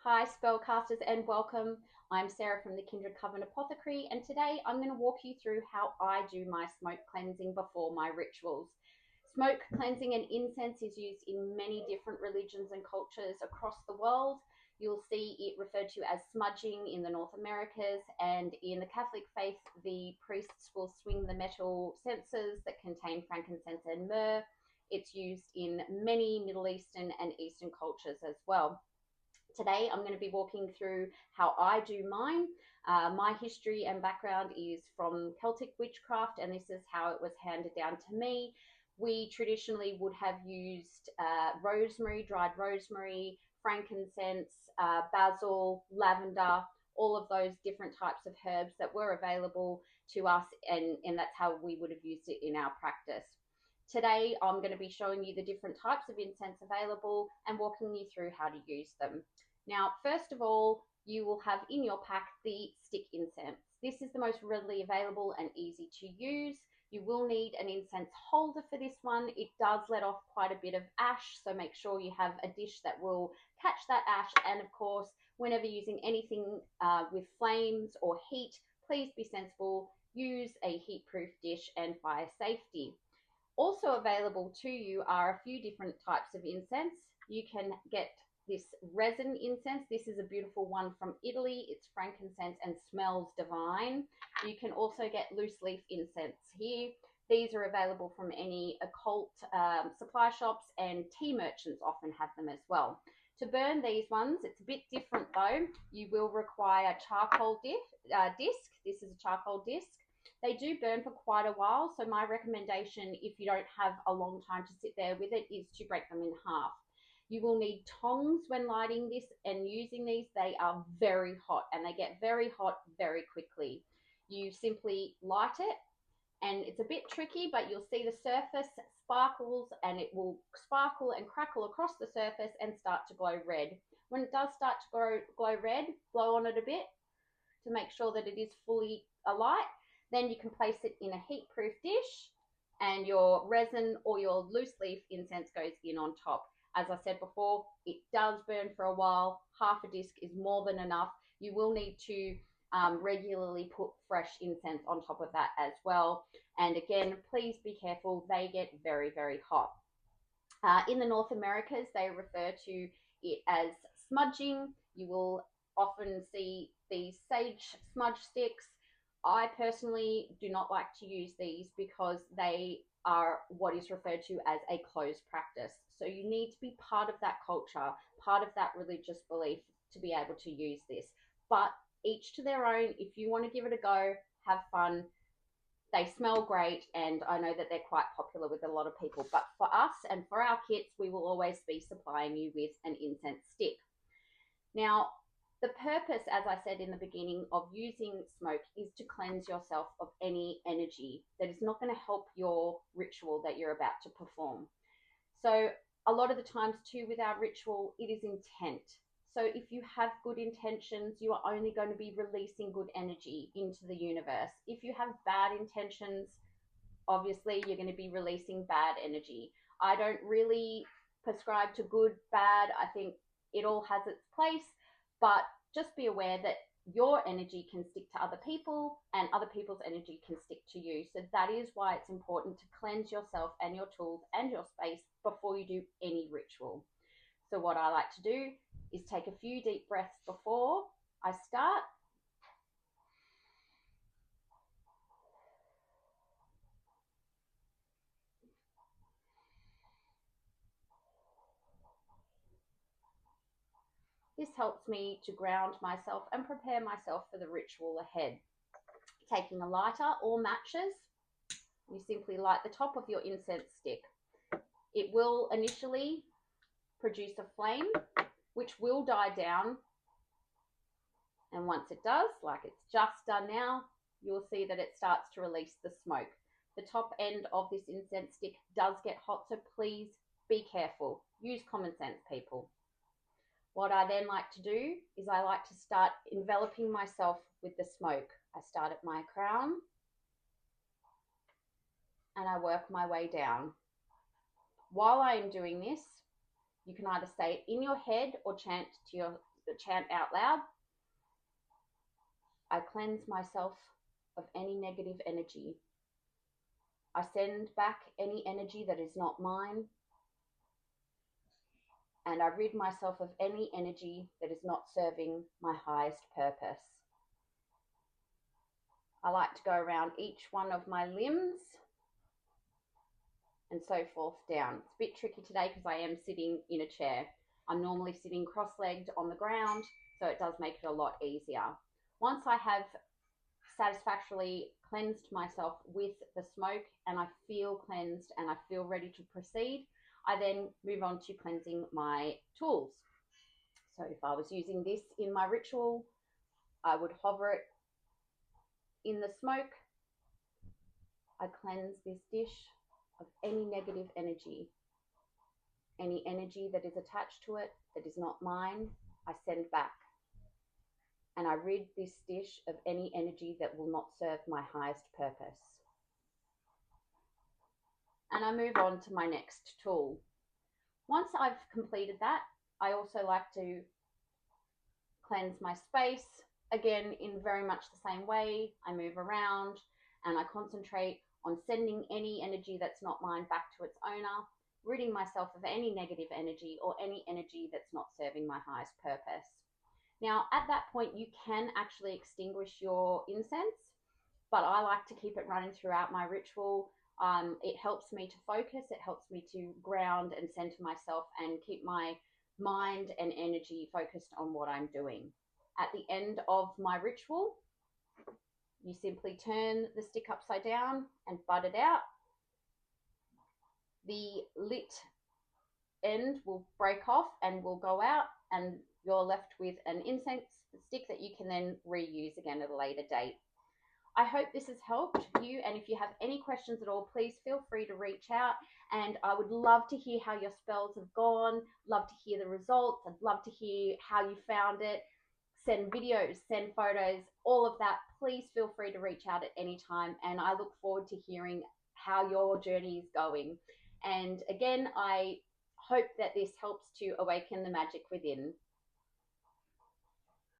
Hi, Spellcasters, and welcome. I'm Sarah from the Kindred Coven Apothecary, and today I'm going to walk you through how I do my smoke cleansing before my rituals. Smoke cleansing and incense is used in many different religions and cultures across the world. You'll see it referred to as smudging in the North Americas, and in the Catholic faith, the priests will swing the metal censers that contain frankincense and myrrh. It's used in many Middle Eastern and Eastern cultures as well. Today, I'm going to be walking through how I do mine. My history and background is from Celtic witchcraft, and this is how it was handed down to me. We traditionally would have used rosemary, dried rosemary, frankincense, basil, lavender, all of those different types of herbs that were available to us, and that's how we would have used it in our practice. Today, I'm going to be showing you the different types of incense available and walking you through how to use them. Now, first of all, you will have in your pack the stick incense. This is the most readily available and easy to use. You will need an incense holder for this one. It does let off quite a bit of ash, so make sure you have a dish that will catch that ash. And of course, whenever using anything with flames or heat, please be sensible. Use a heat-proof dish and fire safety. Also available to you are a few different types of incense. You can get this resin incense. This is a beautiful one from Italy. It's frankincense and smells divine. You can also get loose leaf incense here. These are available from any occult supply shops, and tea merchants often have them as well. To burn these ones, it's a bit different though. You will require charcoal disc. This is a charcoal disc. They do burn for quite a while, so my recommendation, if you don't have a long time to sit there with it, is to break them in half. You will need tongs when lighting this and using these. They are very hot, and they get very hot very quickly. You simply light it, and it's a bit tricky, but you'll see the surface sparkles, and it will sparkle and crackle across the surface and start to glow red. When it does start to glow red, blow on it a bit to make sure that it is fully alight. Then you can place it in a heat-proof dish, and your resin or your loose leaf incense goes in on top. As I said before, it does burn for a while. Half a disc is more than enough. You will need to regularly put fresh incense on top of that as well. And again, please be careful. They get very, very hot. In the North Americas, they refer to it as smudging. You will often see these sage smudge sticks. I personally do not like to use these because they are what is referred to as a closed practice. So you need to be part of that culture, part of that religious belief to be able to use this. But each to their own. If you want to give it a go, have fun. They smell great, and I know that they're quite popular with a lot of people. But for us and for our kits, we will always be supplying you with an incense stick. Now, the purpose, as I said in the beginning, of using smoke is to cleanse yourself of any energy that is not going to help your ritual that you're about to perform. So a lot of the times too with our ritual, it is intent. So if you have good intentions, you are only going to be releasing good energy into the universe. If you have bad intentions, obviously you're going to be releasing bad energy. I don't really prescribe to good, bad. I think it all has its place, but just be aware that your energy can stick to other people and other people's energy can stick to you. So that is why it's important to cleanse yourself and your tools and your space before you do any ritual. So what I like to do is take a few deep breaths before I start. This helps me to ground myself and prepare myself for the ritual ahead. Taking a lighter or matches, you simply light the top of your incense stick. It will initially produce a flame, which will die down. And once it does, like it's just done now, you'll see that it starts to release the smoke. The top end of this incense stick does get hot, so please be careful. Use common sense, people. What I then like to do is I like to start enveloping myself with the smoke. I start at my crown and I work my way down. While I am doing this, you can either say it in your head or chant to chant out loud. I cleanse myself of any negative energy. I send back any energy that is not mine, and I rid myself of any energy that is not serving my highest purpose. I like to go around each one of my limbs and so forth down. It's a bit tricky today because I am sitting in a chair. I'm normally sitting cross-legged on the ground, so it does make it a lot easier. Once I have satisfactorily cleansed myself with the smoke and I feel cleansed and I feel ready to proceed, I then move on to cleansing my tools. So if I was using this in my ritual, I would hover it in the smoke. I cleanse this dish of any negative energy. Any energy that is attached to it that is not mine, I send back. And I rid this dish of any energy that will not serve my highest purpose. And I move on to my next tool. Once I've completed that, I also like to cleanse my space. Again, in very much the same way, I move around and I concentrate on sending any energy that's not mine back to its owner, ridding myself of any negative energy or any energy that's not serving my highest purpose. Now, at that point, you can actually extinguish your incense, but I like to keep it running throughout my ritual. It helps me to focus, it helps me to ground and center myself and keep my mind and energy focused on what I'm doing. At the end of my ritual, you simply turn the stick upside down and butt it out. The lit end will break off and will go out, and you're left with an incense stick that you can then reuse again at a later date. I hope this has helped you, and if you have any questions at all, please feel free to reach out, and I would love to hear how your spells have gone, love to hear the results, I'd love to hear how you found it. Send videos, send photos, all of that. Please feel free to reach out at any time, and I look forward to hearing how your journey is going. And again, I hope that this helps to awaken the magic within.